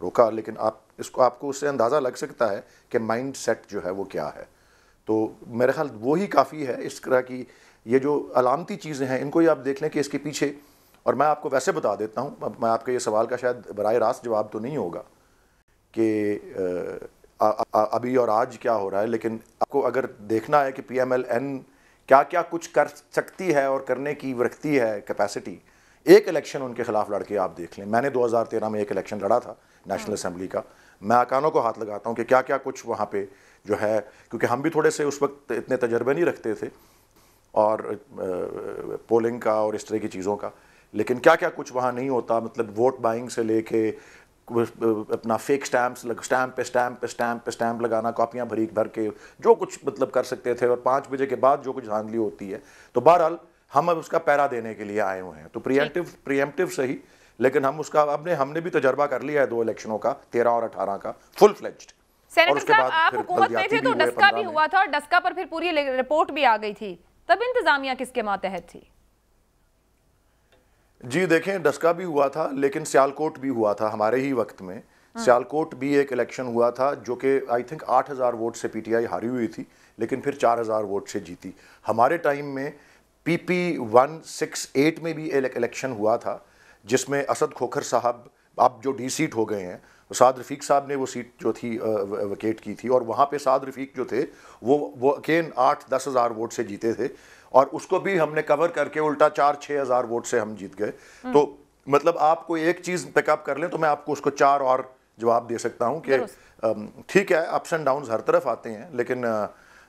روکا, لیکن آپ کو اس سے اندازہ لگ سکتا ہے کہ مائنڈ سیٹ جو ہے وہ کیا ہے. تو میرے خیال وہی کافی ہے. اس طرح کی یہ جو علامتی چیزیں ہیں ان کو ہی آپ دیکھ لیں کہ اس کے پیچھے, اور میں آپ کو ویسے بتا دیتا ہوں, اب میں آپ کے یہ سوال کا شاید براہ راست جواب تو نہیں ہوگا کہ ابھی اور آج کیا ہو رہا ہے, لیکن آپ کو اگر دیکھنا ہے کہ پی ایم ایل این کیا کیا کچھ کر سکتی ہے اور کرنے کی رکھتی ہے کیپیسٹی, ایک الیکشن ان کے خلاف لڑ کے آپ دیکھ لیں. میں نے 2013 میں ایک الیکشن لڑا تھا نیشنل اسمبلی کا. میں کانوں کو ہاتھ لگاتا ہوں کہ کیا کیا کچھ وہاں پہ جو ہے, کیونکہ ہم بھی تھوڑے سے اس وقت اتنے تجربے نہیں رکھتے تھے اور پولنگ کا اور اس طرح کی چیزوں کا, لیکن کیا کیا کچھ وہاں نہیں ہوتا. مطلب ووٹ بائنگ سے لے کے اپنا فیک سٹیمپ لگانا, کاپیاں بھر کے جو کچھ مطلب کر سکتے تھے, اور 5 بجے کے بعد جو کچھ دھاندلی ہوتی ہے. تو بہرحال ہم اب اس کا پیرا دینے کے لیے آئے ہوئے ہیں. تو پریمپٹیو صحیح, لیکن ہم نے بھی تجربہ کر لیا ہے 2 الیکشنوں کا, 13 اور 18 کا فل فلیجڈ. سینیٹر صاحب آپ حکومت میں تھے تو ڈسکا بھی ہوا تھا, اور ڈسکا پر پھر پوری رپورٹ بھی آ گئی تھی, تب انتظامیہ کس کے ماتحت تھی؟ جی دیکھیں, ڈسکا بھی ہوا تھا لیکن سیالکوٹ بھی ہوا تھا ہمارے ہی وقت میں. سیالکوٹ بھی ایک الیکشن ہوا تھا جو کہ آئی تھنک 8,000 ووٹ سے پی ٹی آئی ہاری ہوئی تھی, لیکن پھر 4,000 ووٹ سے جیتی. ہمارے ٹائم میں PP 168 میں بھی ایک الیکشن ہوا تھا جس میں اسد کھوکھر صاحب اب جو ڈی سیٹ ہو گئے ہیں, سعد رفیق صاحب نے وہ سیٹ جو تھی ویکیٹ کی تھی, اور وہاں پہ سعد رفیق جو تھے وہ اگین 8-10 ہزار ووٹ سے جیتے تھے, اور اس کو بھی ہم نے کور کر کے الٹا 4-6 ہزار ووٹ سے ہم جیت گئے. تو مطلب آپ کو ایک چیز پک اپ کر لیں تو میں آپ کو اس کو 4 اور جواب دے سکتا ہوں کہ ٹھیک ہے اپس اینڈ ڈاؤنز ہر طرف آتے ہیں, لیکن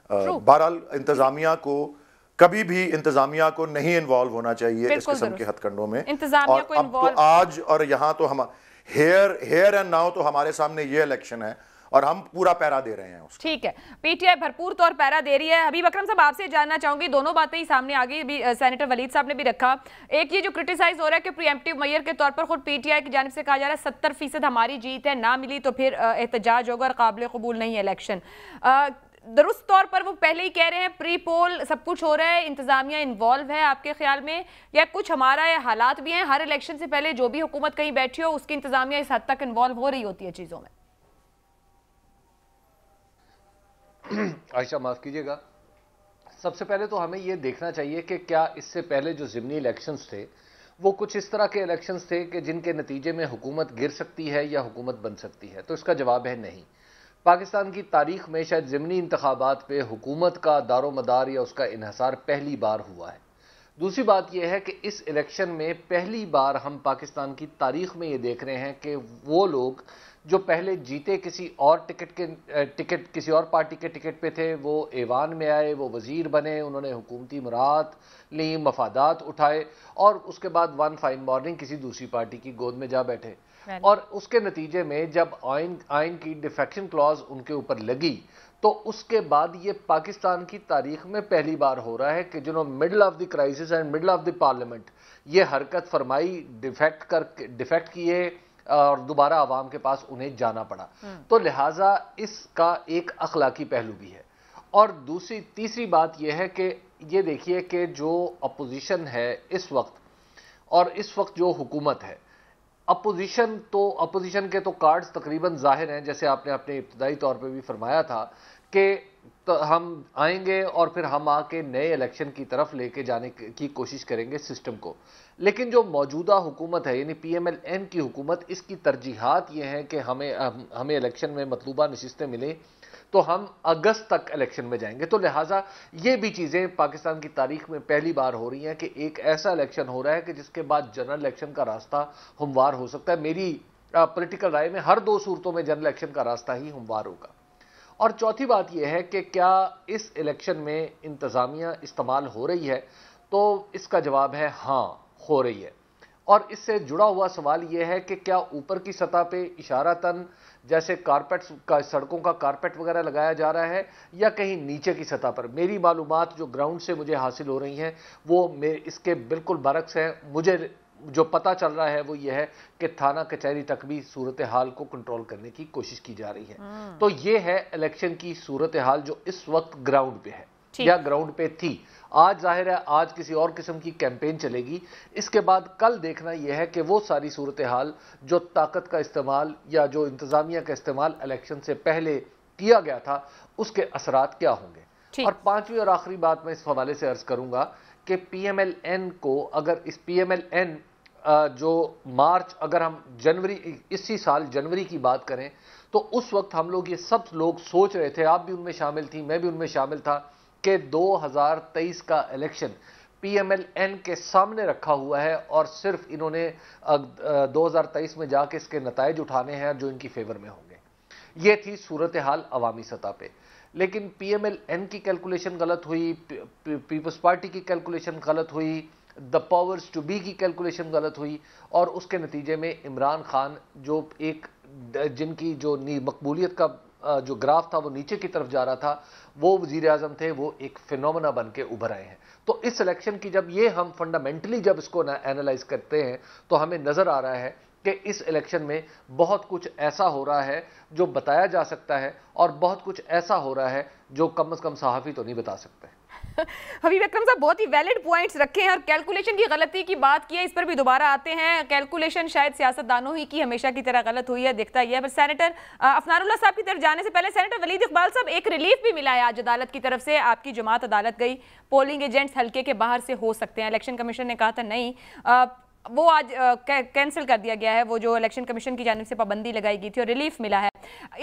بہرحال انتظامیہ کو کبھی بھی نہیں انوالو ہونا چاہیے اس قسم کے ہتھ کنڈوں میں. اور اب تو آج اور یہاں تو ہم ہیئر اینڈ ناؤ تو ہمارے سامنے یہ الیکشن ہے اور ہم پورا پیرا دے رہے ہیں اس. ٹھیک ہے, پی ٹی آئی بھرپور طور پیرا دے رہی ہے. حبیب اکرم صاحب آپ سے جاننا چاہوں گی, دونوں باتیں ہی سامنے آگئی, بھی سینیٹر ولید صاحب نے بھی رکھا. ایک یہ جو کرٹیسائز ہو رہا ہے کہ پری ایمپٹیو میئر کے طور پر خود پی ٹی آئی کی جانب سے کہا جا رہا ہے 70% ہماری جیت ہے, نہ ملی تو پھر احتجاج ہوگا اور قابل قبول نہیں ہے الیکشن. درست طور پر وہ پہلے ہی کہہ رہے ہیں پری پول سب کچھ ہو رہا ہے, انتظامیہ انوالو ہے آپ کے خیال میں, یا کچھ ہمارا حالات بھی ہیں ہر الیکشن سے پہلے جو بھی حکومت کہیں بیٹھی ہو اس کی انتظامیہ اس حد تک انوالو ہو رہی ہوتی ہے چیزوں میں؟ عائشہ معاف کیجیے گا, سب سے پہلے تو ہمیں یہ دیکھنا چاہیے کہ کیا اس سے پہلے جو ضمنی الیکشنز تھے وہ کچھ اس طرح کے الیکشنز تھے کہ جن کے نتیجے میں حکومت گر سکتی ہے یا حکومت بن سکتی ہے. تو اس کا جواب ہے نہیں. پاکستان کی تاریخ میں شاید ضمنی انتخابات پہ حکومت کا دار و مدار یا اس کا انحصار پہلی بار ہوا ہے. دوسری بات یہ ہے کہ اس الیکشن میں پہلی بار ہم پاکستان کی تاریخ میں یہ دیکھ رہے ہیں کہ وہ لوگ جو پہلے جیتے کسی اور کسی اور پارٹی کے ٹکٹ پہ تھے, وہ ایوان میں آئے, وہ وزیر بنے, انہوں نے حکومتی مراد لی, مفادات اٹھائے, اور اس کے بعد ون فائن مارننگ کسی دوسری پارٹی کی گود میں جا بیٹھے. اور اس کے نتیجے میں جب آئین کی ڈیفیکشن کلاز ان کے اوپر لگی تو اس کے بعد یہ پاکستان کی تاریخ میں پہلی بار ہو رہا ہے کہ جنہوں middle of the crisis and middle of the parliament یہ حرکت فرمائی, ڈیفیکٹ کیے اور دوبارہ عوام کے پاس انہیں جانا پڑا. تو لہٰذا اس کا ایک اخلاقی پہلو بھی ہے. اور تیسری بات یہ ہے کہ یہ دیکھیے کہ جو اپوزیشن ہے اس وقت اور اس وقت جو حکومت ہے, اپوزیشن کے تو کارڈز تقریباً ظاہر ہیں, جیسے آپ نے اپنے ابتدائی طور پہ بھی فرمایا تھا کہ ہم آئیں گے اور پھر ہم آ کے نئے الیکشن کی طرف لے کے جانے کی کوشش کریں گے سسٹم کو. لیکن جو موجودہ حکومت ہے یعنی پی ایم ایل این کی حکومت, اس کی ترجیحات یہ ہیں کہ ہمیں الیکشن میں مطلوبہ نشستیں ملیں تو ہم اگست تک الیکشن میں جائیں گے. تو لہٰذا یہ بھی چیزیں پاکستان کی تاریخ میں پہلی بار ہو رہی ہیں کہ ایک ایسا الیکشن ہو رہا ہے کہ جس کے بعد جنرل الیکشن کا راستہ ہموار ہو سکتا ہے. میری پولیٹیکل رائے میں ہر 2 صورتوں میں جنرل الیکشن کا راستہ ہی ہموار ہوگا. اور چوتھی بات یہ ہے کہ کیا اس الیکشن میں انتظامیہ استعمال ہو رہی ہے, تو اس کا جواب ہے ہاں ہو رہی ہے. اور اس سے جڑا ہوا سوال یہ ہے کہ کیا اوپر کی سطح پہ اشارتاً جیسے سڑکوں کا کارپیٹ وغیرہ لگایا جا رہا ہے یا کہیں نیچے کی سطح پر. میری معلومات جو گراؤنڈ سے مجھے حاصل ہو رہی ہیں وہ اس کے بالکل برعکس ہیں. مجھے جو پتہ چل رہا ہے وہ یہ ہے کہ تھانہ کچہری تک بھی صورتحال کو کنٹرول کرنے کی کوشش کی جا رہی ہے. تو یہ ہے الیکشن کی صورتحال جو اس وقت گراؤنڈ پہ ہے یا گراؤنڈ پہ تھی. آج ظاہر ہے آج کسی اور قسم کی کیمپین چلے گی، اس کے بعد کل دیکھنا یہ ہے کہ وہ ساری صورتحال جو طاقت کا استعمال یا جو انتظامیہ کا استعمال الیکشن سے پہلے کیا گیا تھا اس کے اثرات کیا ہوں گے۔ اور پانچویں اور آخری بات میں اس حوالے سے عرض کروں گا کہ پی ایم ایل این کو، اگر اس پی ایم ایل این جو مارچ، اگر ہم جنوری، اسی سال جنوری کی بات کریں تو اس وقت ہم لوگ یہ سب لوگ سوچ رہے تھے، آپ بھی ان میں شامل تھیں، میں بھی ان میں شامل تھا، کہ 2023 کا election P M L N کے سامنے رکھا ہوا ہے اور صرف انہوں نے 2023 میں جا کے اس کے نتائج اٹھانے ہیں جو ان کی فیور میں ہوں گے۔ یہ تھی صورتحال عوامی سطح پہ، لیکن پی ایم ایل این کی کیلکولیشن غلط ہوئی، پیپلز پارٹی کی کیلکولیشن غلط ہوئی، دا پاورز ٹو بی کی کیلکولیشن غلط ہوئی، اور اس کے نتیجے میں عمران خان جو ایک جن کی جو مقبولیت کا جو گراف تھا وہ نیچے کی طرف جا رہا تھا، وہ وزیر اعظم تھے، وہ ایک فینومنا بن کے ابھر آئے ہیں۔ تو اس الیکشن کی جب یہ ہم فنڈامنٹلی جب اس کو اینالائز کرتے ہیں تو ہمیں نظر آ رہا ہے کہ اس الیکشن میں بہت کچھ ایسا ہو رہا ہے جو بتایا جا سکتا ہے، اور بہت کچھ ایسا ہو رہا ہے جو کم از کم صحافی تو نہیں بتا سکتے۔ حبیب اکرم صاحب بہت ہی ویلڈ پوائنٹس رکھے ہیں، اور کیلکولیشن کی غلطی کی بات کی ہے، اس پر بھی دوبارہ آتے ہیں۔ کیلکولیشن شاید سیاستدانوں ہی کی ہمیشہ کی طرح غلط ہوئی ہے، دکھتا ہی ہے۔ پر سینیٹر افنان اللہ صاحب کی طرف جانے سے پہلے سینیٹر ولید اقبال صاحب، ایک ریلیف بھی ملا ہے آج عدالت کی طرف سے، آپ کی جماعت عدالت گئی، پولنگ ایجنٹس حلقے کے باہر سے ہو سکتے ہیں، الیکشن کمیشن نے کہا تھا نہیں، وہ آج کینسل کر دیا گیا ہے، وہ جو الیکشن کمیشن کی جانب سے پابندی لگائی گئی تھی، اور ریلیف ملا ہے۔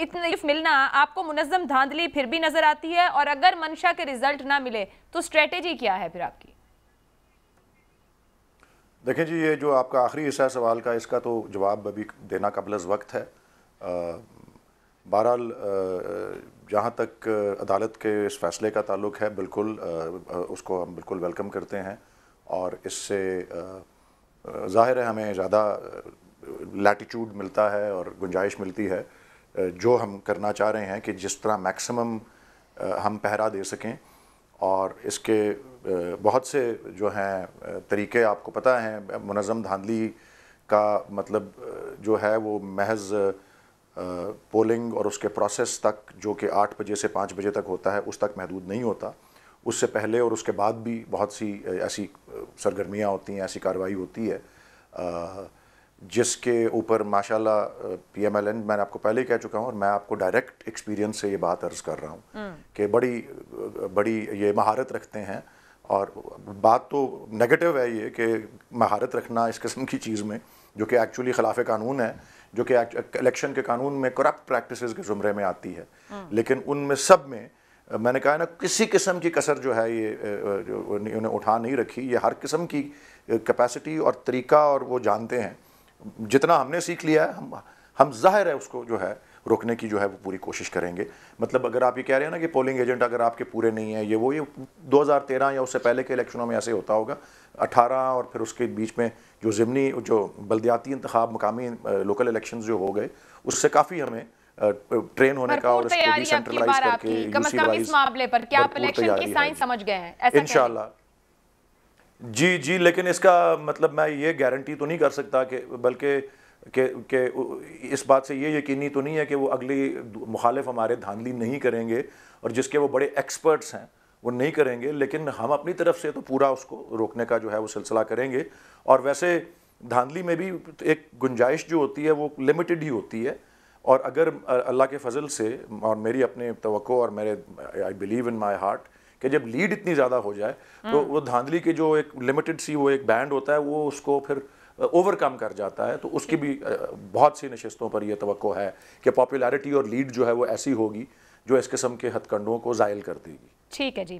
اتنا ریلیف ملنا آپ کو منظم دھاندلی پھر بھی نظر آتی ہے، اور اگر منشا کے رزلٹ نہ ملے تو اسٹریٹجی کیا ہے پھر آپ کی؟ دیکھیں جی، یہ جو آپ کا آخری حصہ ہے سوال کا، اس کا تو جواب ابھی دینا قبل از وقت ہے۔ بہرحال جہاں تک عدالت کے اس فیصلے کا تعلق ہے، بالکل اس کو ہم بالکل ویلکم کرتے ہیں، اور اس سے ظاہر ہے ہمیں زیادہ لیٹیچیوڈ ملتا ہے اور گنجائش ملتی ہے جو ہم کرنا چاہ رہے ہیں، کہ جس طرح میکسیمم ہم پہرا دے سکیں۔ اور اس کے بہت سے جو ہیں طریقے آپ کو پتہ ہیں، منظم دھاندلی کا مطلب جو ہے وہ محض پولنگ اور اس کے پروسیس تک، جو کہ 8 بجے سے 5 بجے تک ہوتا ہے، اس تک محدود نہیں ہوتا، اس سے پہلے اور اس کے بعد بھی بہت سی ایسی سرگرمیاں ہوتی ہیں، ایسی کارروائی ہوتی ہے جس کے اوپر ماشاءاللہ پی ایم ایل این، میں نے آپ کو پہلے ہی کہہ چکا ہوں، اور میں آپ کو ڈائریکٹ ایکسپیرینس سے یہ بات عرض کر رہا ہوں کہ بڑی یہ مہارت رکھتے ہیں۔ اور بات تو نیگیٹو ہے یہ کہ مہارت رکھنا اس قسم کی چیز میں، جو کہ ایکچولی خلاف قانون ہے، جو کہ الیکشن کے قانون میں کرپٹ پریکٹسز کے زمرے میں آتی ہے، لیکن ان میں سب میں میں نے کہا نا، کسی قسم کی کسر جو ہے یہ انہیں اٹھا نہیں رکھی۔ یہ ہر قسم کی کیپیسٹی اور طریقہ اور وہ جانتے ہیں۔ جتنا ہم نے سیکھ لیا ہے، ہم ظاہر ہے اس کو جو ہے روکنے کی جو ہے وہ پوری کوشش کریں گے۔ مطلب اگر آپ یہ کہہ رہے ہیں نا کہ پولنگ ایجنٹ اگر آپ کے پورے نہیں ہیں، یہ 2013 یا اس سے پہلے کے الیکشنوں میں ایسے ہوتا ہوگا، 18 اور پھر اس کے بیچ میں جو ضمنی جو بلدیاتی انتخاب، مقامی لوکل الیکشنز جو ہو گئے، اس سے کافی ہمیں ٹرین ہونے کا اور اس کو ڈی سینٹرلائز کر کے کم اس معاملے پر کیا آپ الیکشن کی سائنس سمجھ گئے ہیں؟ انشاءاللہ جی، لیکن اس کا مطلب میں یہ گارنٹی تو نہیں کر سکتا کہ بلکہ کہ اس بات سے یہ یقینی تو نہیں ہے کہ وہ اگلی مخالف ہمارے دھاندلی نہیں کریں گے، اور جس کے وہ بڑے ایکسپرٹس ہیں وہ نہیں کریں گے، لیکن ہم اپنی طرف سے تو پورا اس کو روکنے کا جو ہے وہ سلسلہ کریں گے۔ اور ویسے دھاندلی میں بھی ایک گنجائش جو ہوتی ہے وہ لمیٹڈ ہی ہوتی ہے، اور اگر اللہ کے فضل سے، اور میری اپنے توقع اور میرے I believe in my heart, کہ جب لیڈ اتنی زیادہ ہو جائے تو وہ دھاندلی کے جو ایک لمیٹڈ سی وہ ایک بینڈ ہوتا ہے، وہ اس کو پھر اوور کم کر جاتا ہے۔ تو اس کی بھی بہت سی نشستوں پر یہ توقع ہے کہ پاپولیرٹی اور لیڈ جو ہے وہ ایسی ہوگی جو اس قسم کے ہتھ کنڈوں کو زائل کر دے گی۔ ٹھیک ہے جی،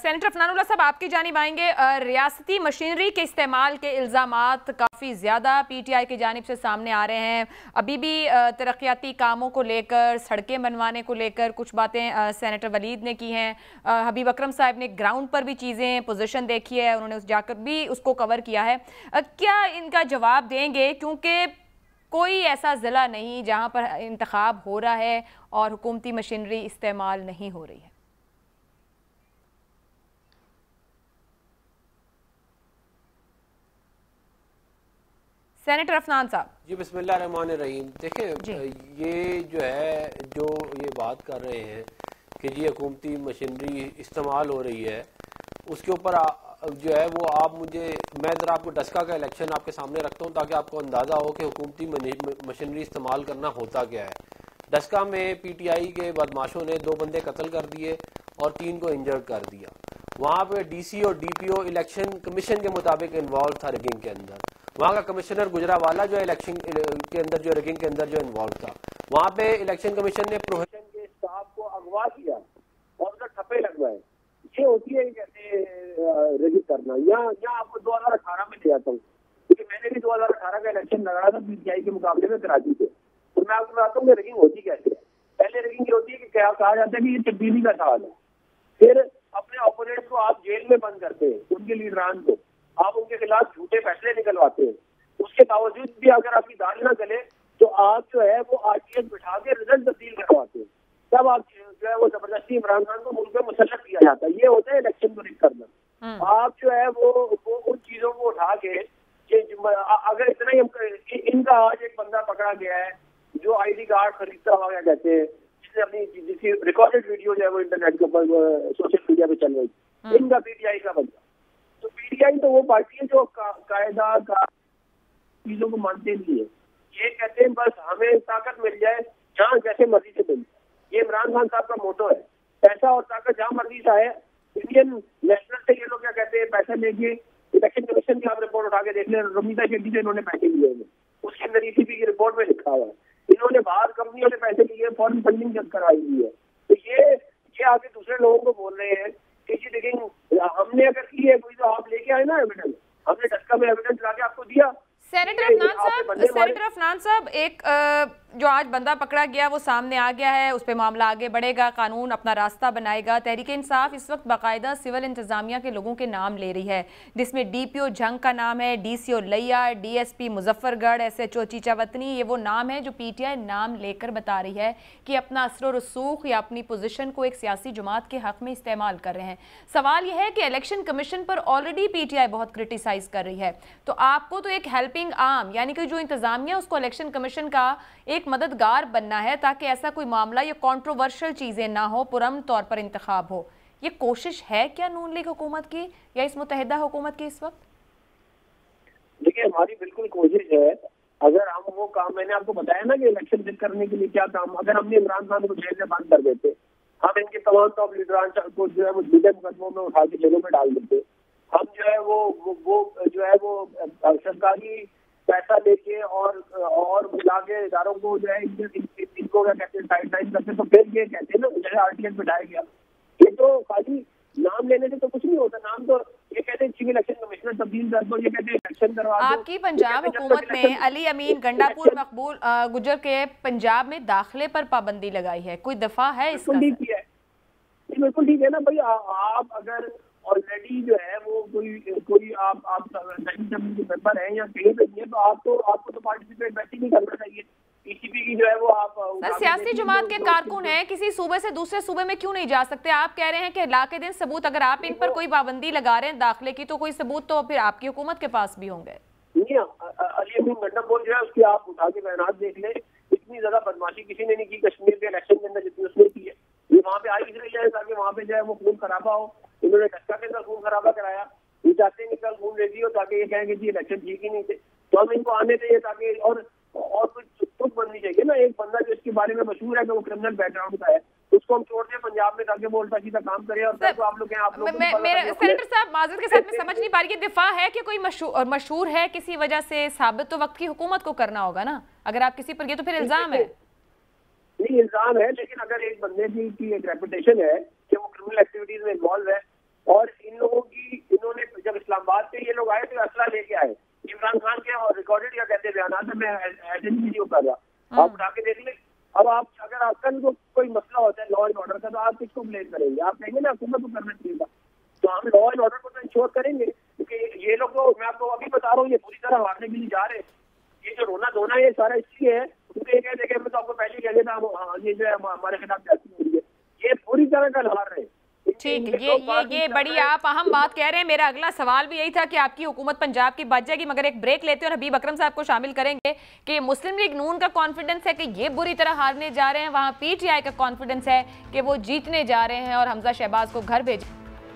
سینیٹر افنان اللہ صاحب آپ کی جانب آئیں گے۔ ریاستی مشینری کے استعمال کے الزامات کافی زیادہ پی ٹی آئی کی جانب سے سامنے آ رہے ہیں، ابھی بھی ترقیاتی کاموں کو لے کر، سڑکیں بنوانے کو لے کر کچھ باتیں سینیٹر ولید نے کی ہیں، حبیب اکرم صاحب نے گراؤنڈ پر بھی چیزیں پوزیشن دیکھی ہے، انہوں نے جا کر بھی اس کو کور کیا ہے۔ کیا ان کا جواب دیں گے؟ کیونکہ کوئی ایسا ضلع نہیں جہاں پر انتخاب ہو رہا ہے اور حکومتی مشینری استعمال نہیں ہو رہی ہے۔ سینیٹر افنان صاحب جی، بسم اللہ الرحمن الرحیم۔ دیکھیں یہ جو ہے، جو یہ بات کر رہے ہیں کہ جی حکومتی مشینری استعمال ہو رہی ہے، اس کے اوپر جو ہے وہ آپ مجھے میں ذرا آپ کو ڈسکا کا الیکشن آپ کے سامنے رکھتا ہوں تاکہ آپ کو اندازہ ہو کہ حکومتی مشینری استعمال کرنا ہوتا کیا ہے۔ ڈسکا میں پی ٹی آئی کے بدماشوں نے 2 بندے قتل کر دیے اور 3 کو انجرڈ کر دیا۔ وہاں پہ ڈی سی اور ڈی پی او الیکشن کمیشن کے مطابق انوالو تھا ریگنگ کے اندر۔ وہاں کا کمشنر گجرانوالہ جو الیکشن کے اندر جو ریگنگ کے اندر جو انوالو تھا، وہاں پہ الیکشن کمیشن نے پروہیشن کے اسٹاف کو اغوا کیا اور ادھر ٹھپے لگوائے۔ یہ ہوتی ہے کہتے ریگنگ کرنا۔ یہاں آپ کو 2018 میں لے آتا ہوں کیونکہ میں نے بھی 2018 کا الیکشن لگایا تھا پی ٹی آئی کے مقابلے میں کراچی سے، تو میں آپ کو بتاتا ہوں کہ ریگنگ ہوتی کیسے ہے۔ پہلے ریگنگ یہ ہوتی ہے کہ کیا کہا جاتا ہے کہ یہ تبدیلی کا سوال ہے، پھر اپنے اپوننٹ کو آپ جیل میں بند کرتے ہیں، ان کے لیڈران کو آپ ان کے خلاف جھوٹے فیصلے نکلواتے ہیں، اس کے باوجود بھی اگر آپ کی دال نہ چلے تو آپ جو ہے وہ آر ٹی ایس بٹھا کے رزلٹ تبدیل کرواتے ہیں، تب آپ جو ہے وہ زبردستی عمران خان کو ملک میں مسلط کیا جاتا ہے۔ یہ ہوتا ہے الیکشن کو ریگ کرنا۔ آپ جو ہے وہ ان چیزوں کو اٹھا کے اگر اتنا ہی ان کا آج ایک بندہ پکڑا گیا ہے جو آئی ڈی کارڈ خریدتا ہوا کیا کہتے ہیں، جس نے اپنی جس کی ریکارڈڈ ویڈیو جو ہے وہ انٹرنیٹ کے اوپر سوشل میڈیا پہ چل رہی ہے، ان کا پی ٹی آئی کا بندہ۔ تو پی ٹی آئی تو وہ پارٹی ہے جو قاعدہ کا چیزوں کو مانتے نہیں ہے، یہ کہتے ہیں بس ہمیں طاقت مل جائے جہاں جیسے مرضی سے مل جائے۔ یہ عمران خان صاحب کا موٹو ہے، پیسہ اور طاقت جہاں مرضی سے آئے۔ انڈین نیشنل سے یہ لوگ کیا کہتے ہیں، پیسہ لے کے الیکشن کمیشن کی آپ رپورٹ اٹھا کے دیکھ لیں، رمیتا شیٹی سے انہوں نے پیسے لیے ہیں، اس کے اندر ECB کی رپورٹ میں لکھا ہوا ہے انہوں نے باہر کمپنیوں سے پیسے لیے، فورن فنڈنگ کروائی ہوئی ہے۔ تو یہ آگے دوسرے لوگوں کو بول رہے ہیں کہ جی لیکن ہم نے اگر کی ہے کوئی تو آپ لے کے آئے نا ایویڈنس، ہم نے ڈسکا میں ایویڈنس لا کے آپ کو دیا۔ سینیٹر افنان صاحب، ایک جو آج بندہ پکڑا گیا وہ سامنے آ گیا ہے، اس پہ معاملہ آگے بڑھے گا، قانون اپنا راستہ بنائے گا۔ تحریک انصاف اس وقت باقاعدہ سول انتظامیہ کے لوگوں کے نام لے رہی ہے، جس میں ڈی پی او جھنگ کا نام ہے، ڈی سی او لیا، ڈی ایس پی مظفر گڑھ، ایس ایچ او چیچا وطنی۔ یہ وہ نام ہے جو پی ٹی آئی نام لے کر بتا رہی ہے کہ اپنا اثر و رسوخ یا اپنی پوزیشن کو ایک سیاسی جماعت کے حق میں استعمال کر رہے ہیں۔ سوال یہ ہے کہ election commission per already P T I بہت کرٹیسائز کر رہی ہے، تو آپ کو تو ایک ہیلپنگ آرم یعنی کہ جو انتظامیہ اس کو الیکشن کمیشن کا ایک مددگار بننا ہے تاکہ ایسا کوئی معاملہ یا کنٹروورشل چیزیں نہ ہو، پرامن طور پر انتخاب ہو۔ یہ کوشش ہے کیا نون لیگ حکومت کی یا اس متحدہ حکومت کی اس وقت؟ دیکھیں ہماری بالکل کوشش ہے، اگر ہم وہ کام میں نے آپ کو بتایا نا کہ الیکشن جیت کرنے کے لیے کیا کام، اگر ہم نے عمران خان کو جیل میں بند کر دیتے، ہم ان کے تمام ٹاپ لیڈران کو جو ہے وہ جھوٹے مقدموں میں اٹھا کے جیلوں میں ڈال دیتے، ہم جو ہے وہ سرکاری پیسہ لے کے اور ملا کے اداروں کو جو ہے ان کو کیا کہتے ہیں سائڈ لائن کرتے، تو پھر یہ کہتے ہیں نا جو ہے آر ٹی ایس بٹھایا گیا۔ یہ تو خالی نام لینے سے تو کچھ نہیں ہوتا، نام تو یہ کہتے ہیں چیف الیکشن کمشنر تبدیل کر دو، یہ کہتے ہیں الیکشن کروا دو۔ آپ کی پنجاب حکومت میں علی امین گنڈا پور مقبول گجر کے پنجاب میں داخلے پر پابندی لگائی ہے، کوئی دفعہ ہے اس کا؟ بالکل ٹھیک ہے نا بھائی، آپ اگر آلریڈی جو ہے وہ کوئی آپ ممبر ہیں یا کہیں پہ نہیں ہے تو آپ کو تو پارٹیسپیٹ ویسے نہیں کرنا چاہیے۔ پی سی پی کی جو ہے وہ آپ سیاسی جماعت کے کارکن ہیں، کسی صوبے سے دوسرے صوبے میں کیوں نہیں جا سکتے؟ آپ کہہ رہے ہیں کہ لا کے دیں ثبوت، اگر آپ ان پر کوئی پابندی لگا رہے ہیں داخلے کی تو کوئی ثبوت تو پھر آپ کی حکومت کے پاس بھی ہوں گے۔ علی امین گنڈا پور جو ہے اس کی آپ اٹھا کے بیانات دیکھ لیں، اتنی زیادہ بدماشی کسی نے نہیں کی کشمیر کے الیکشن کے اندر جتنی اس نے کی ہے۔ یہ وہاں پہ آئی اس لیے جائے تاکہ وہاں پہ جو ہے وہ خون خرابہ ہو، انہوں نے ڈسکا کے اندر خون خرابہ کرایا، یہ چاہتے ہیں کہ کل خون ریزی ہو تاکہ یہ کہیں گے جی الیکشن ٹھیک ہی نہیں تھے، تو ہم ان کو آنے دیں تاکہ اور کچھ خود بننی چاہیے نا۔ ایک بندہ جو اس کے بارے میں مشہور ہے کہ وہ کرمنل بیک گراؤنڈ کا ہے، اس کو ہم چھوڑ دیں پنجاب میں تاکہ وہ الٹا سیدھا کام کرے، اور آپ لوگ سینیٹر صاحب معذرت کے ساتھ میں سمجھ نہیں پا رہی، یہ دفاع ہے کہ کوئی مشہور ہے کسی وجہ سے ثابت تو وقت کی حکومت کو کرنا ہوگا نا، اگر آپ کسی پر یہ تو پھر الزام ہے۔ نہیں الزام ہے، لیکن اگر ایک بندے کی ایک ریپوٹیشن ہے کہ وہ کرمنل ایکٹیویٹیز میں انوالو ہے، اور ان لوگوں کی انہوں نے جب اسلام آباد سے یہ لوگ آئے تو اسلحہ لے کے آئے، عمران خان کے اور ریکارڈڈ یا کہتے ہیں بیانات میں ایجنٹ ویڈیو کر رہا، آپ اٹھا کے دیکھ لیں۔ اب آپ اگر آپ کا کوئی مسئلہ ہوتا ہے لا اینڈ آرڈر کا تو آپ کس کو بلیم کریں گے؟ آپ کہیں گے نا حکومت کو کرنا چاہیے تھا، تو ہم لا اینڈ آرڈر کو تو انشور کریں گے، کیونکہ یہ لوگ تو میں آپ کو ابھی بتا رہا ہوں یہ پوری طرح ہارنے کے لیے جا رہے ہیں۔ یہ جو رونا دھونا ہے یہ سارا اس لیے ہے کیونکہ یہ کہتے ہیں میں تو آپ کو پہلے ہی کہہ دیتا ہوں یہ جو ہے ہمارے خلاف جاتی ہو رہی ہے، یہ پوری طرح کا ہار رہے ہیں۔ ٹھیک ہے، یہ بڑی آپ اہم بات کہہ رہے ہیں۔ میرا اگلا سوال بھی یہی تھا کہ آپ کی حکومت پنجاب کی بچ جائے گی، مگر ایک بریک لیتے ہیں اور حبیب اکرم صاحب کو شامل کریں گے کہ مسلم لیگ نون کا کانفیڈنس ہے کہ یہ بری طرح ہارنے جا رہے ہیں، وہاں پی ٹی آئی کا کانفیڈنس ہے کہ وہ جیتنے جا رہے ہیں اور حمزہ شہباز کو گھر بھیج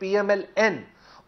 PMLN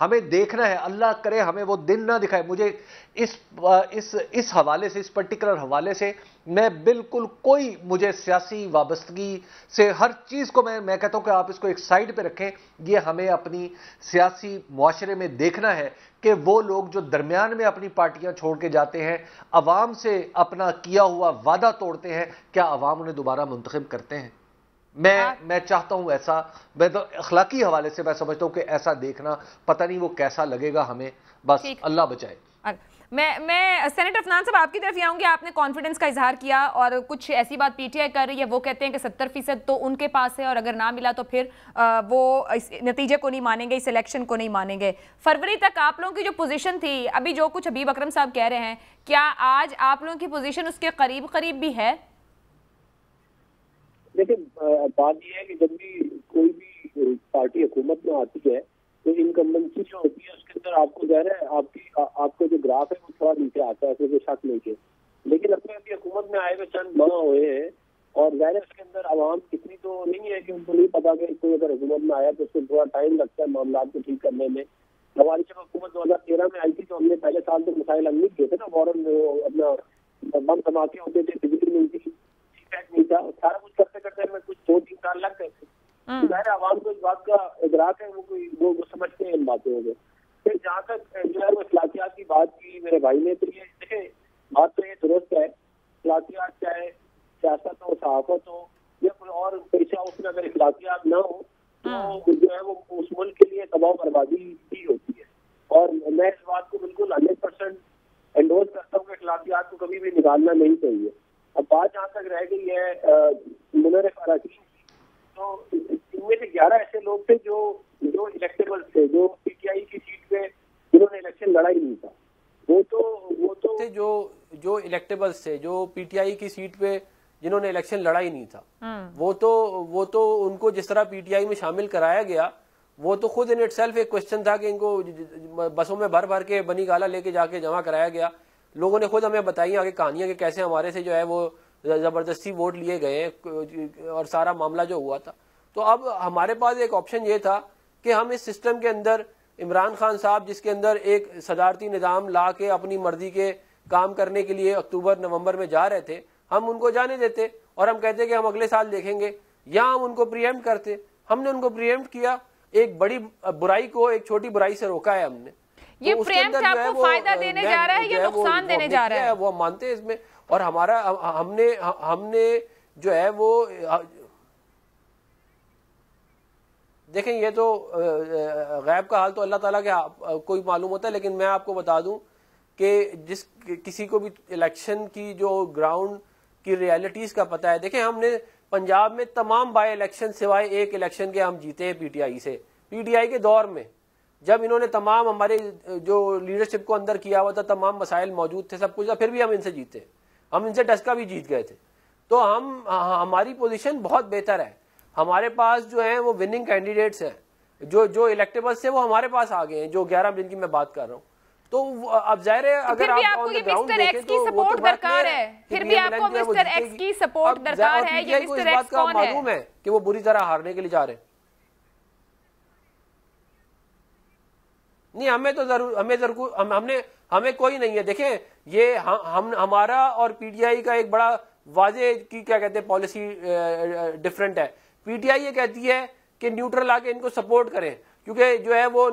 ہمیں دیکھنا ہے، اللہ کرے ہمیں وہ دن نہ دکھائے. مجھے اس حوالے سے، اس پرٹیکولر حوالے سے میں بالکل کوئی مجھے سیاسی وابستگی سے ہر چیز کو میں کہتا ہوں کہ آپ اس کو ایک سائڈ پہ رکھیں. یہ ہمیں اپنی سیاسی معاشرے میں دیکھنا ہے کہ وہ لوگ جو درمیان میں اپنی پارٹیاں چھوڑ کے جاتے ہیں، عوام سے اپنا کیا ہوا وعدہ توڑتے ہیں، کیا عوام انہیں دوبارہ منتخب کرتے ہیں؟ میں چاہتا ہوں ایسا، میں تو اخلاقی حوالے سے میں سمجھتا ہوں کہ ایسا دیکھنا پتہ نہیں وہ کیسا لگے گا ہمیں، بس اللہ بچائے. میں سینیٹر عفنان صاحب آپ کی طرف یہ آؤں گی. آپ نے کانفیڈنس کا اظہار کیا اور کچھ ایسی بات پی ٹی آئی کر رہی ہے، وہ کہتے ہیں کہ 70% تو ان کے پاس ہے اور اگر نہ ملا تو پھر وہ اس نتیجے کو نہیں مانیں گے، اس الیکشن کو نہیں مانیں گے. فروری تک آپ لوگوں کی جو پوزیشن تھی، ابھی جو کچھ حبیب اکرم صاحب کہہ رہے ہیں، کیا آج آپ لوگوں کی پوزیشن اس کے قریب بھی ہے؟ دیکھیں بات یہ ہے کہ جب بھی کوئی بھی پارٹی حکومت میں آتی ہے تو انکمبنسی جو ہوتی ہے اس کے اندر آپ کو ظاہر ہے آپ کو جو گراف ہے وہ تھوڑا نیچے آتا ہے، کوئی شک نہیں کہ. لیکن اپنے ابھی حکومت میں آئے ہوئے چند ماہ ہوئے ہیں اور ظاہر ہے اس کے اندر عوام اتنی تو نہیں ہے کہ ان کو نہیں پتا کہ کوئی اگر حکومت میں آیا تو اس کو تھوڑا ٹائم لگتا ہے معاملات کو ٹھیک کرنے میں. ہماری جب حکومت 2013 میں آئی تھی تو ہم نے پہلے سال تو مسائل حل نہیں کیے تھے نا، فوراً اپنا بم دھماکے ہوتے تھے، بجلی نہیں تھی، نہیں تھا، سارا کچھ کرتے کرتے ہمیں کچھ 2-3 سال لگ گئے تھے. ظاہر عوام کو اس بات کا ادراک ہے، وہ سمجھتے ہیں ان باتوں کو. پھر جہاں تک جو ہے وہ اخلاقیات کی بات کی میرے بھائی نے، تو یہ دیکھیں بات تو یہ درست ہے، اخلاقیات چاہے سیاست ہو، صحافت ہو یا کوئی اور پیشہ، اس میں اگر اخلاقیات نہ ہو تو جو ہے وہ اس ملک کے لیے تباہ بربادی ہی ہوتی ہے. اور میں اس بات کو بالکل 100% انڈورس کرتا ہوں کہ اخلاقیات کو کبھی بھی نکالنا نہیں چاہیے. اب بات جہاں تک رہ گئی ہے منرف اراکین کی، تو ان میں سے 11 ایسے لوگ تھے جو الیکٹیبل تھے، جو پی ٹی آئی کی سیٹ پہ جنہوں نے الیکشن لڑا ہی نہیں تھا. وہ تو جو الیکٹیبلز تھے، جو پی ٹی آئی کی سیٹ پہ جنہوں نے الیکشن لڑا ہی نہیں تھا، وہ تو ان کو جس طرح پی ٹی آئی میں شامل کرایا گیا، وہ تو خود ان اٹ سیلف ایک کوشچن تھا کہ ان کو بسوں میں بھر کے بنی گالا لے کے جا کے جمع کرایا گیا. لوگوں نے خود ہمیں بتائی آگے کہانیاں کہ کیسے ہمارے سے جو ہے وہ زبردستی ووٹ لیے گئے اور سارا معاملہ جو ہوا تھا. تو اب ہمارے پاس ایک آپشن یہ تھا کہ ہم اس سسٹم کے اندر عمران خان صاحب جس کے اندر ایک صدارتی نظام لا کے اپنی مرضی کے کام کرنے کے لیے اکتوبر نومبر میں جا رہے تھے، ہم ان کو جانے دیتے اور ہم کہتے کہ ہم اگلے سال دیکھیں گے، یا ہم ان کو پریمپٹ کرتے. ہم نے ان کو پریمپٹ کیا، ایک بڑی برائی کو ایک چھوٹی برائی سے روکا ہے ہم نے. یہ پریمپٹ آپ کو فائدہ دینے جا رہا ہے یا نقصان دینے جا رہا ہے؟ وہ مانتے ہیں اس میں. اور ہم نے جو ہے وہ دیکھیں، یہ تو غیب کا حال تو اللہ تعالیٰ کے کوئی معلوم ہوتا ہے، لیکن میں آپ کو بتا دوں کہ کسی کو بھی الیکشن کی جو گراؤنڈ کی ریالٹیز کا پتہ ہے. دیکھیں ہم نے پنجاب میں تمام بائی الیکشن سوائے ایک الیکشن کے ہم جیتے ہیں پی ٹی آئی سے. پی ٹی آئی کے دور میں جب انہوں نے تمام ہمارے جو لیڈرشپ کو اندر کیا ہوا تھا، تمام مسائل موجود تھے، سب کچھ تھا، پھر بھی ہم ان سے جیتے. ہم ان سے ڈسکا بھی جیت گئے تھے. تو ہماری پوزیشن بہت بہتر ہے. ہمارے پاس جو ہیں وہ وننگ کینڈیڈیٹس ہیں، جو الیکٹیبلز سے وہ ہمارے پاس آ گئے ہیں، جو 11 جن کی میں بات کر رہا ہوں. تو اب ظاہر ہے اگر آپ آن دی گراؤنڈ دیکھیں تو وہ تو درکار ہے، پھر بھی آپ کو مسٹر ایکس کی سپورٹ درکار ہے. یہ مسٹر ایکس کون ہے؟ معلوم ہے کہ وہ بری طرح ہارنے کے لیے جا رہے ہیں. نہیں، ہمیں کوئی نہیں ہے. دیکھیں یہ ہمارا اور پی ٹی آئی کا ایک بڑا واضح کی کیا کہتے ہیں پالیسی ڈفرنٹ ہے. پی ٹی آئی یہ کہتی ہے کہ نیوٹرل آ کے ان کو سپورٹ کریں، کیونکہ جو ہے وہ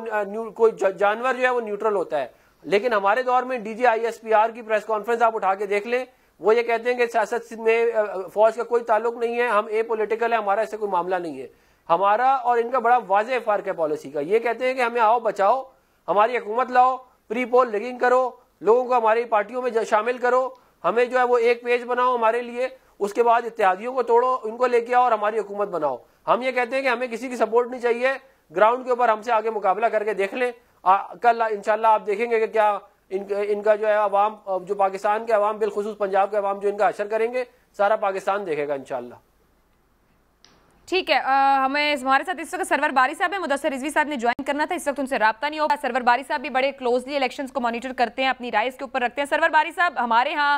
کوئی جانور جو ہے وہ نیوٹرل ہوتا ہے. لیکن ہمارے دور میں D G I S P R کی پریس کانفرنس آپ اٹھا کے دیکھ لیں، وہ یہ کہتے ہیں کہ سیاست میں فوج کا کوئی تعلق نہیں ہے، ہم اے پولیٹیکل ہے، ہمارا اس سے کوئی معاملہ نہیں ہے. ہمارا اور ان کا بڑا واضح فرق ہے پالیسی کا. یہ کہتے ہیں کہ ہمیں آؤ بچاؤ، ہماری حکومت لاؤ، پری پول لیگنگ کرو، لوگوں کو ہماری پارٹیوں میں شامل کرو، ہمیں جو ہے وہ ایک پیج بناؤ ہمارے لیے، اس کے بعد اتحادیوں کو توڑو، ان کو لے کے آؤ اور ہماری حکومت بناؤ. ہم یہ کہتے ہیں کہ ہمیں کسی کی سپورٹ نہیں چاہیے. گراؤنڈ کے اوپر ہم سے آگے مقابلہ کر کے دیکھ لیں. کل انشاءاللہ آپ دیکھیں گے کہ کیا ان کا جو ہے عوام، جو پاکستان کے عوام، بالخصوص پنجاب کے عوام جو ان کا حشر کریں گے، سارا پاکستان دیکھے گا انشاءاللہ. ٹھیک ہے، ہمارے ساتھ اس وقت سرور باری صاحب ہیں. مدثر رضوی صاحب نے جوائن کرنا تھا، اس وقت ان سے رابطہ نہیں ہوگا. سرور باری صاحب بھی بڑے کلوزلی الیکشنز کو مانیٹر کرتے ہیں، اپنی رائے اس کے اوپر رکھتے ہیں. سرور باری صاحب، ہمارے ہاں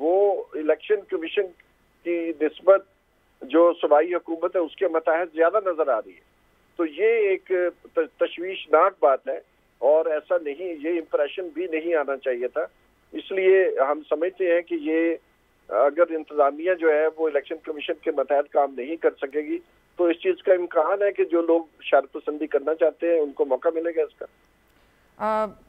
وہ الیکشن کمیشن کی نسبت جو صوبائی حکومت ہے اس کے متحد زیادہ نظر آ رہی ہے. تو یہ ایک تشویشناک بات ہے اور ایسا نہیں, یہ امپریشن بھی نہیں آنا چاہیے تھا. اس لیے ہم سمجھتے ہیں کہ یہ اگر انتظامیہ جو ہے وہ الیکشن کمیشن کے متحد کام نہیں کر سکے گی تو اس چیز کا امکان ہے کہ جو لوگ شرط پسندی کرنا چاہتے ہیں ان کو موقع ملے گا اس کا.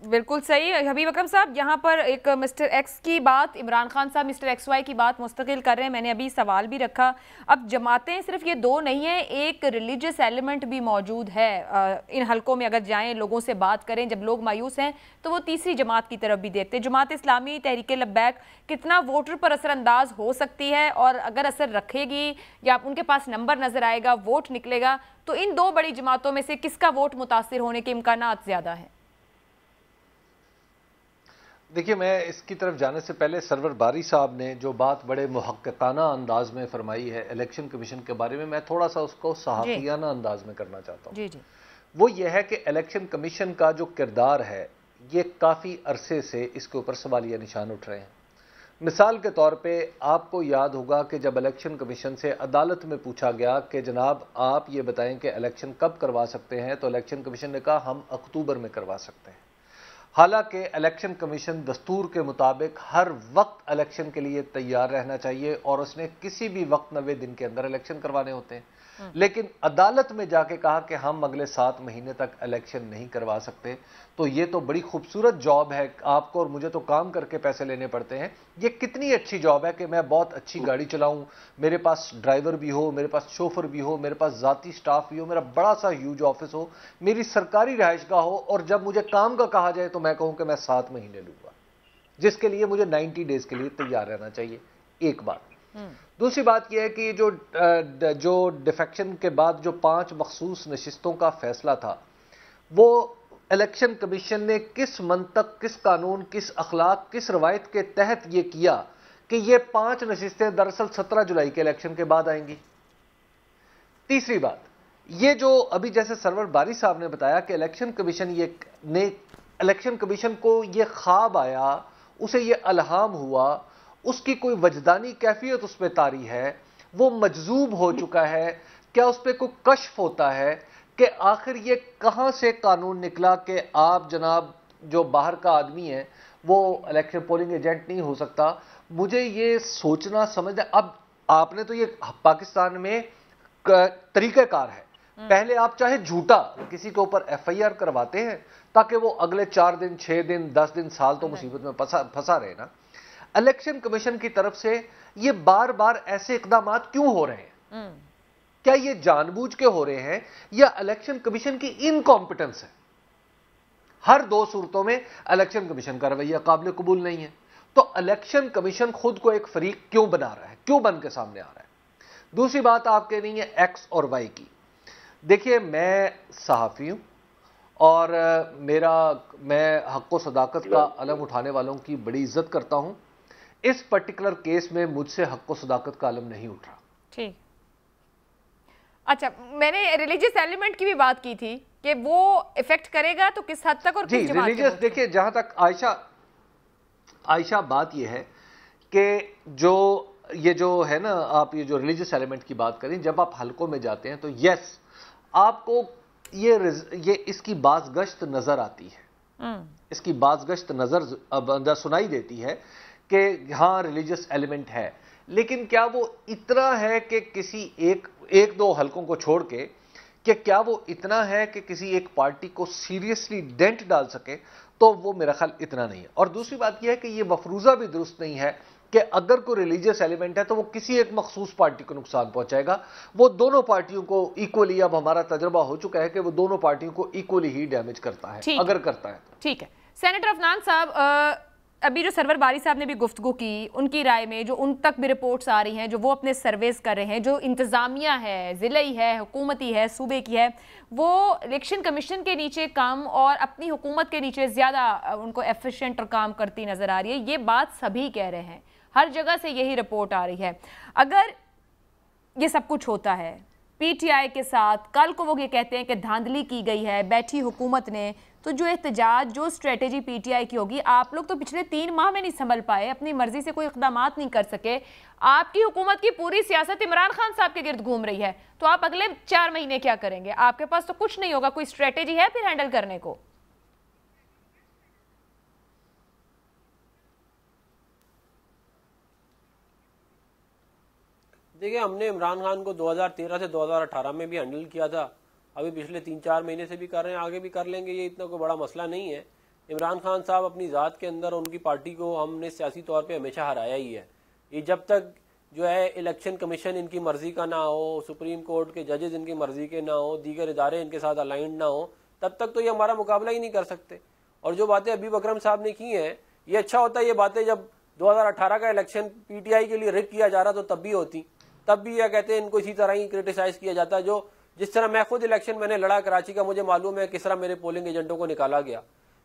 بالکل صحیح. حبیب اکرم صاحب, یہاں پر ایک مسٹر ایکس کی بات, عمران خان صاحب مسٹر ایکس وائی کی بات مستقل کر رہے ہیں. میں نے ابھی سوال بھی رکھا, اب جماعتیں صرف یہ دو نہیں ہیں, ایک ریلیجس ایلیمنٹ بھی موجود ہے ان حلقوں میں. اگر جائیں لوگوں سے بات کریں, جب لوگ مایوس ہیں تو وہ تیسری جماعت کی طرف بھی دیکھتے ہیں. جماعت اسلامی تحریک لبیک کتنا ووٹر پر اثر انداز ہو سکتی ہے, اور اگر اثر رکھے گی یا ان کے پاس نمبر نظر آئے گا, ووٹ نکلے گا, تو ان دو بڑی جماعتوں میں سے کس کا ووٹ متاثر ہونے کے امکانات زیادہ ہیں؟ دیکھیے, میں اس کی طرف جانے سے پہلے سرور باری صاحب نے جو بات بڑے محققانہ انداز میں فرمائی ہے الیکشن کمیشن کے بارے میں تھوڑا سا اس کو صحافیانہ انداز میں کرنا چاہتا ہوں. وہ یہ ہے کہ الیکشن کمیشن کا جو کردار ہے یہ کافی عرصے سے اس کے اوپر سوالیہ نشان اٹھ رہے ہیں. مثال کے طور پہ آپ کو یاد ہوگا کہ جب الیکشن کمیشن سے عدالت میں پوچھا گیا کہ جناب آپ یہ بتائیں کہ الیکشن کب کروا سکتے ہیں, تو الیکشن کمیشن نے کہا ہم اکتوبر میں کروا سکتے ہیں. حالانکہ الیکشن کمیشن دستور کے مطابق ہر وقت الیکشن کے لیے تیار رہنا چاہیے اور اس نے کسی بھی وقت 90 دن کے اندر الیکشن کروانے ہوتے ہیں. لیکن عدالت میں جا کے کہا کہ ہم اگلے 7 مہینے تک الیکشن نہیں کروا سکتے. تو یہ تو بڑی خوبصورت جاب ہے, آپ کو اور مجھے تو کام کر کے پیسے لینے پڑتے ہیں. یہ کتنی اچھی جاب ہے کہ میں بہت اچھی گاڑی چلاؤں, میرے پاس ڈرائیور بھی ہو, میرے پاس شوفر بھی ہو, میرے پاس ذاتی سٹاف بھی ہو, میرا بڑا سا ہیوج آفس ہو, میری سرکاری رہائش گاہ ہو, اور جب مجھے کام کا کہا جائے تو میں کہوں کہ میں 7 مہینے لوں گا, جس کے لیے مجھے 90 ڈیز کے لیے تیار رہنا چاہیے. ایک بات. دوسری بات یہ ہے کہ جو ڈیفیکشن کے بعد جو 5 مخصوص نشستوں کا فیصلہ تھا, وہ الیکشن کمیشن نے کس منطق, کس قانون, کس اخلاق, کس روایت کے تحت یہ کیا کہ یہ 5 نشستیں دراصل 17 جولائی کے الیکشن کے بعد آئیں گی. تیسری بات, یہ جو ابھی جیسے سرور باری صاحب نے بتایا کہ الیکشن کمیشن کو یہ خواب آیا, اسے یہ الہام ہوا, اس کی کوئی وجدانی کیفیت اس پہ طاری ہے, وہ مجذوب ہو چکا ہے, کیا اس پہ کوئی کشف ہوتا ہے کہ آخر یہ کہاں سے قانون نکلا کہ آپ جناب جو باہر کا آدمی ہے وہ الیکشن پولنگ ایجنٹ نہیں ہو سکتا. مجھے یہ سوچنا سمجھنا, اب آپ نے تو یہ پاکستان میں طریقہ کار ہے, پہلے آپ چاہے جھوٹا کسی کے اوپر FIR کرواتے ہیں تاکہ وہ اگلے 4 دن 6 دن 10 دن سال تو مصیبت میں پھنسا رہے نا. الیکشن کمیشن کی طرف سے یہ بار بار ایسے اقدامات کیوں ہو رہے ہیں؟ کیا یہ جان بوجھ کے ہو رہے ہیں یا الیکشن کمیشن کی انکمپٹنس ہے؟ ہر 2 صورتوں میں الیکشن کمیشن کا رویہ قابل قبول نہیں ہے. تو الیکشن کمیشن خود کو ایک فریق کیوں بنا رہا ہے, کیوں بن کے سامنے آ رہا ہے؟ دوسری بات آپ کہہ رہی ہیں ایکس اور وائی کی. دیکھیے, میں صحافی ہوں اور میں حق و صداقت کا علم اٹھانے والوں کی بڑی عزت کرتا ہوں. اس پرٹیکولر کیس میں مجھ سے حق و صداقت کا علم نہیں اٹھ رہا. ٹھیک. اچھا, میں نے ریلیجس ایلیمنٹ کی بھی بات کی تھی کہ وہ ایفیکٹ کرے گا تو کس حد تک اور کس جماعت کے. دیکھیے, جہاں تک عائشہ بات یہ ہے کہ یہ جو ہے نا, آپ یہ جو ریلیجس ایلیمنٹ کی بات کریں, جب آپ حلقوں میں جاتے ہیں تو یس آپ کو یہ اس کی باز گشت نظر آتی ہے, اس کی باز گشت نظر سنائی دیتی ہے کہ ہاں ریلیجس ایلیمنٹ ہے. لیکن کیا وہ اتنا ہے کہ کسی ایک دو حلقوں کو چھوڑ کے, کہ کیا وہ اتنا ہے کہ کسی ایک پارٹی کو سیریسلی ڈینٹ ڈال سکے؟ تو وہ میرا خیال اتنا نہیں ہے. اور دوسری بات یہ ہے کہ یہ مفروضہ بھی درست نہیں ہے کہ اگر کوئی ریلیجس ایلیمنٹ ہے تو وہ کسی ایک مخصوص پارٹی کو نقصان پہنچائے گا. وہ دونوں پارٹیوں کو ایکولی, اب ہمارا تجربہ ہو چکا ہے کہ وہ دونوں پارٹیوں کو ایکولی ہی ڈیمیج کرتا ہے اگر کرتا ہے. ٹھیک ہے. سینیٹر عفنان صاحب, ابھی جو سرور باری صاحب نے بھی گفتگو کی, ان کی رائے میں جو ان تک بھی رپورٹس آ رہی ہیں, جو وہ اپنے سرویز کر رہے ہیں, جو انتظامیہ ہے, ضلعی ہے, حکومتی ہے, صوبے کی ہے, وہ الیکشن کمیشن کے نیچے کام اور اپنی حکومت کے نیچے زیادہ ان کو ایفیشینٹ اور کام کرتی نظر آ رہی ہے. یہ بات سبھی کہہ رہے ہیں, ہر جگہ سے یہی رپورٹ آ رہی ہے. اگر یہ سب کچھ ہوتا ہے, پی ٹی آئی کے ساتھ، کل کو وہ یہ کہتے ہیں کہ دھاندلی کی گئی ہے بیٹھی حکومت نے، تو جو احتجاج، جو اسٹریٹجی پی ٹی آئی کی ہوگی، آپ لوگ تو پچھلے 3 ماہ میں نہیں سنبھل پائے، اپنی مرضی سے کوئی اقدامات نہیں کر سکے، آپ کی حکومت کی پوری سیاست عمران خان صاحب کے گرد گھوم رہی ہے، تو آپ اگلے 4 مہینے کیا کریں گے؟ آپ کے پاس تو کچھ نہیں ہوگا، کوئی اسٹریٹجی ہے پھر ہینڈل کرنے کو؟ دیکھیں، ہم نے عمران خان کو 2013 سے 2018 میں بھی ہینڈل کیا تھا، ابھی پچھلے 3-4 مہینے سے بھی کر رہے ہیں، آگے بھی کر لیں گے، یہ اتنا کوئی بڑا مسئلہ نہیں ہے۔ عمران خان صاحب اپنی ذات کے اندر ان کی پارٹی کو ہم نے سیاسی طور پہ ہمیشہ ہرایا ہی ہے۔ یہ جب تک جو ہے الیکشن کمیشن ان کی مرضی کا نہ ہو، سپریم کورٹ کے ججز ان کی مرضی کے نہ ہو، دیگر ادارے ان کے ساتھ الائنڈ نہ ہو، تب تک تو یہ ہمارا مقابلہ ہی نہیں کر سکتے۔ اور جو باتیں حبیب اکرم صاحب نے کی ہیں، یہ اچھا ہوتا ہے، یہ باتیں جب 2018 کا الیکشن پی ٹی آئی کے لیے رگ کیا جا رہا تو تب بھی ہوتی، تب بھی یہ کہتے ہیں ان کو اسی طرح ہی کرٹیسائز کیا جاتا ہے۔ جو جس طرح میں خود الیکشن میں نے لڑا کراچی کا، مجھے معلوم ہے کس طرح میرے پولنگ ایجنٹوں کو نکالا گیا،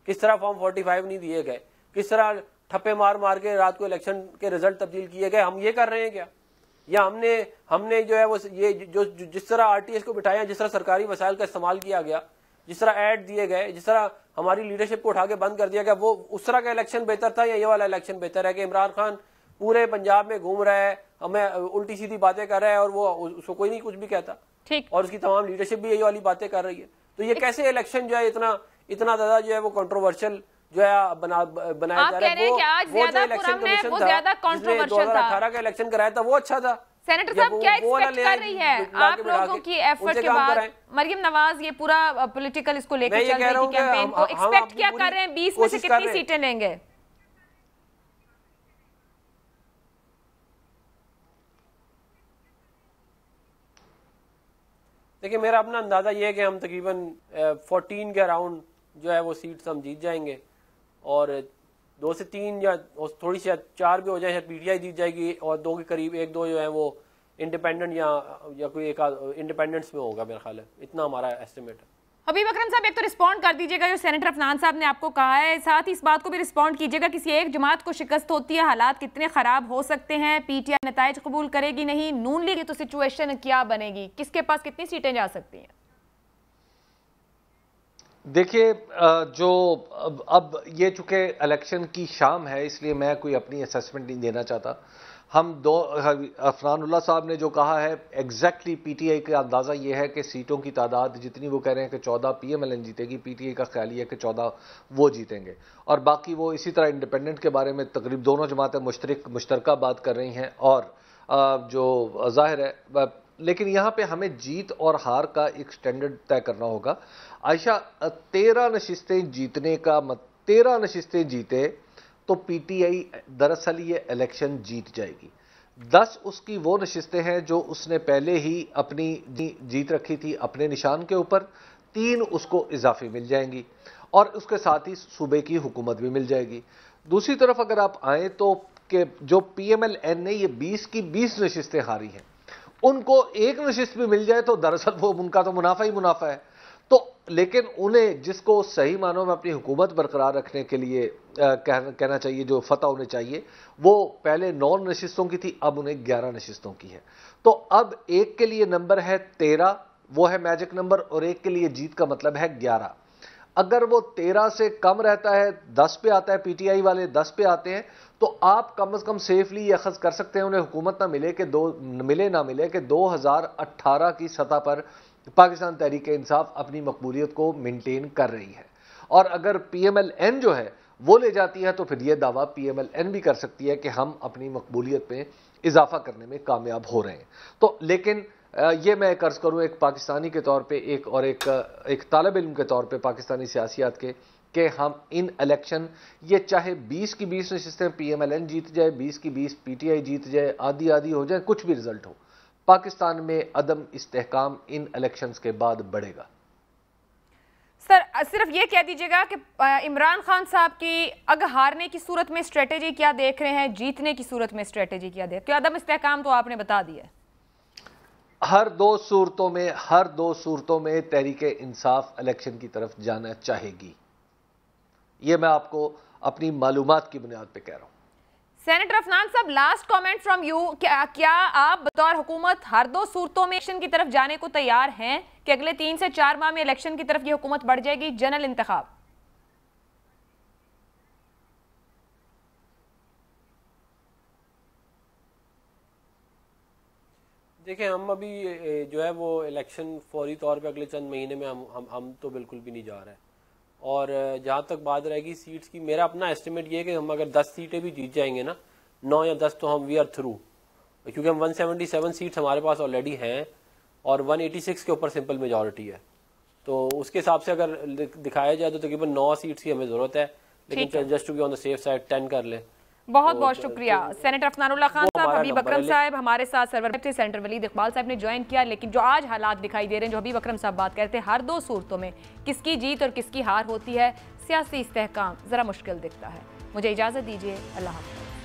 کس طرح فارم 45 نہیں دیے گئے، کس طرح ٹھپے مار مار کے رات کو الیکشن کے رزلٹ تبدیل کیے گئے۔ ہم یہ کر رہے ہیں کیا؟ یا ہم نے جو ہے وہ یہ جو جس طرح آر ٹی ایس کو بٹھایا، جس طرح سرکاری وسائل کا استعمال کیا گیا، جس طرح ایڈ دیے گئے، جس طرح ہماری لیڈرشپ کو اٹھا کے بند کر دیا گیا، وہ اس طرح کا الیکشن بہتر تھا یا یہ والا الیکشن بہتر ہے کہ عمران خان پورے پنجاب میں گھوم رہا ہے، ہمیں الٹی سیدھی باتیں کر رہا ہے اور وہ اس کو کوئی نہیں کچھ بھی کہتا، اور اس کی تمام لیڈرشپ بھی یہی والی باتیں کر رہی ہے؟ تو یہ کیسے الیکشن جو ہے اتنا زیادہ جو ہے وہ کنٹروورشل جو ہے بنایا جا رہا ہے؟ وہ جو الیکشن کمیشن تھا جس نے 2018 کا الیکشن کرایا تھا وہ اچھا تھا۔ سینیٹر صاحب کیا ایکسپیکٹ کر رہی ہے آپ لوگوں کی ایفرٹ کے بعد؟ مریم نواز یہ پورا پولیٹیکل اس کو لے کے چل رہی تھی کیمپین کو، ایکسپیکٹ کیا کر رہے ہیں 20 میں سے کتنی سیٹیں لیں گے؟ دیکھیں، میرا اپنا اندازہ یہ ہے کہ ہم تقریباً 14 کے اراؤنڈ جو ہے وہ سیٹس ہم جیت جائیں گے، اور 2 سے 3 یا تھوڑی سی 4 بھی ہو جائیں، پی ٹی آئی جیت جائے گی، اور 2 کے قریب 1-2 جو ہے وہ انڈیپینڈنٹ یا کوئی ایک انڈیپینڈنٹس میں ہوگا، میرا خیال ہے اتنا ہمارا ایسٹیمیٹ ہے۔ حبیب اکرم صاحب ایک تو رسپونڈ کر دیجیے گا جو سینیٹر عفنان صاحب نے آپ کو کہا ہے، ساتھ ہی اس بات کو بھی رسپونڈ کیجیے گا کسی ایک جماعت کو شکست ہوتی ہے، حالات کتنے خراب ہو سکتے ہیں، پی ٹی آئی نتائج قبول کرے گی نہیں، نون لیگ تو سچویشن کیا بنے گی، کس کے پاس کتنی سیٹیں جا سکتی ہیں؟ دیکھیے، جو اب یہ چونکہ الیکشن کی شام ہے اس لیے میں کوئی اپنی اسیسمنٹ نہیں دینا چاہتا۔ عفنان اللہ صاحب نے جو کہا ہے ایگزیکٹلی پی ٹی آئی کا اندازہ یہ ہے کہ سیٹوں کی تعداد جتنی وہ کہہ رہے ہیں کہ 14 پی ایم ایل این جیتے گی، پی ٹی آئی کا خیال یہ ہے کہ 14 وہ جیتیں گے، اور باقی وہ اسی طرح انڈیپینڈنٹ کے بارے میں تقریباً دونوں جماعتیں مشترکہ بات کر رہی ہیں، اور جو ظاہر ہے، لیکن یہاں پہ ہمیں جیت اور ہار کا ایک سٹینڈرڈ طے کرنا ہوگا۔ عائشہ 13 نشستیں جیتنے کا 13 نشستیں جیتے تو پی ٹی آئی دراصل یہ الیکشن جیت جائے گی۔ 10 اس کی وہ نشستیں ہیں جو اس نے پہلے ہی اپنی جیت رکھی تھی اپنے نشان کے اوپر، 3 اس کو اضافی مل جائیں گی، اور اس کے ساتھ ہی صوبے کی حکومت بھی مل جائے گی۔ دوسری طرف اگر آپ آئیں تو کہ جو پی ایم ایل این نے یہ 20 کی 20 نشستیں ہاری ہیں، ان کو 1 نشست بھی مل جائے تو دراصل وہ ان کا تو منافع ہی منافع ہے۔ تو لیکن انہیں جس کو صحیح معنوں میں اپنی حکومت برقرار رکھنے کے لیے کہنا چاہیے، جو فتح ہونے چاہیے، وہ پہلے 9 نشستوں کی تھی، اب انہیں 11 نشستوں کی ہے۔ تو اب ایک کے لیے نمبر ہے 13، وہ ہے میجک نمبر، اور ایک کے لیے جیت کا مطلب ہے 11۔ اگر وہ 13 سے کم رہتا ہے، 10 پہ آتا ہے، پی ٹی آئی والے 10 پہ آتے ہیں، تو آپ کم از کم سیفلی یہ اخذ کر سکتے ہیں انہیں حکومت نہ ملے کہ 2018 کی سطح پر پاکستان تحریک انصاف اپنی مقبولیت کو مینٹین کر رہی ہے، اور اگر پی ایم ایل این جو ہے وہ لے جاتی ہے تو پھر یہ دعویٰ پی ایم ایل این بھی کر سکتی ہے کہ ہم اپنی مقبولیت میں اضافہ کرنے میں کامیاب ہو رہے ہیں۔ تو لیکن یہ میں ایک عرض کروں ایک پاکستانی کے طور پہ ایک طالب علم کے طور پہ پاکستانی سیاسیات کے، کہ ہم ان الیکشن یہ چاہے 20 کی 20 نشستیں پی ایم ایل این جیت جائے، 20 کی 20 پی ٹی آئی جیت جائے، آدھی ہو جائے، کچھ بھی رزلٹ ہو، پاکستان میں عدم استحکام ان الیکشنز کے بعد بڑھے گا۔ سر صرف یہ کہہ دیجیے گا کہ عمران خان صاحب کی اگر ہارنے کی صورت میں اسٹریٹجی کیا دیکھ رہے ہیں، جیتنے کی صورت میں اسٹریٹجی کیا دیکھ رہے ہیں؟ عدم استحکام تو آپ نے بتا دیا ہے۔ ہر دو صورتوں میں تحریک انصاف الیکشن کی طرف جانا چاہے گی، یہ میں آپ کو اپنی معلومات کی بنیاد پہ کہہ رہا ہوں۔ سینیٹر افنان صاحب، لاسٹ کامنٹ فرام یو، کیا آپ بطور حکومت ہر دو صورتوں میں الیکشن کی طرف جانے کو تیار ہیں کہ اگلے 3 سے 4 ماہ میں الیکشن کی طرف یہ حکومت بڑھ جائے گی، جنرل انتخاب؟ دیکھیں، ہم ابھی جو ہے وہ الیکشن فوری طور پہ اگلے چند مہینے میں ہم تو بالکل بھی نہیں جا رہے ہیں، اور جہاں تک بات رہے گی سیٹس کی، میرا اپنا ایسٹیمیٹ یہ ہے کہ ہم اگر 10 سیٹیں بھی جیت جائیں گے نا، 9 یا 10، تو ہم وی آر تھرو، کیونکہ ہم 177 سیٹس ہمارے پاس آلریڈی ہیں اور 186 کے اوپر سمپل میجورٹی ہے، تو اس کے حساب سے اگر دکھایا جائے تو تقریباً 9 سیٹس کی ہمیں ضرورت ہے، لیکن just to be on the safe side 10 کر لیں۔ بہت بہت شکریہ سینیٹر افنان اللہ خان صاحب۔ حبیب اکرم صاحب ہمارے ساتھ سرور سے، سینیٹر ولید اقبال صاحب نے جوائن کیا، لیکن جو آج حالات دکھائی دے رہے ہیں، جو حبیب اکرم صاحب بات کرتے ہیں، ہر دو صورتوں میں کس کی جیت اور کس کی ہار ہوتی ہے، سیاسی استحکام ذرا مشکل دکھتا ہے۔ مجھے اجازت دیجیے، اللہ حافظ۔